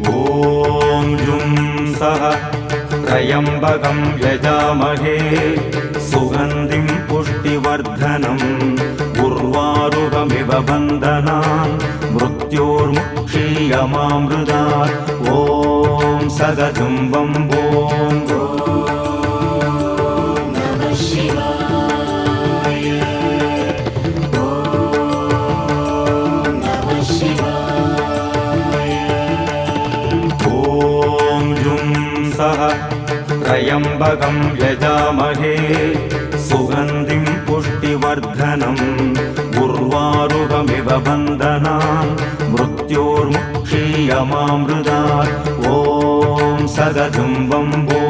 ॐ जुं सः त्र्यम्बकं यजामहे सुगन्धिं पुष्टिवर्धनम् उर्वारुकमिव बन्धनान् मृत्योर्मुक्षीयमामृतात् ॐ सदजुं वम्बो त्र्यम्बकं यजामहे सुगन्धिं पुष्टिवर्धनम् उर्वारुकमिव बन्धनान् मृत्योर्मुक्षीयमामृतात् ॐ सदजुं वम्बो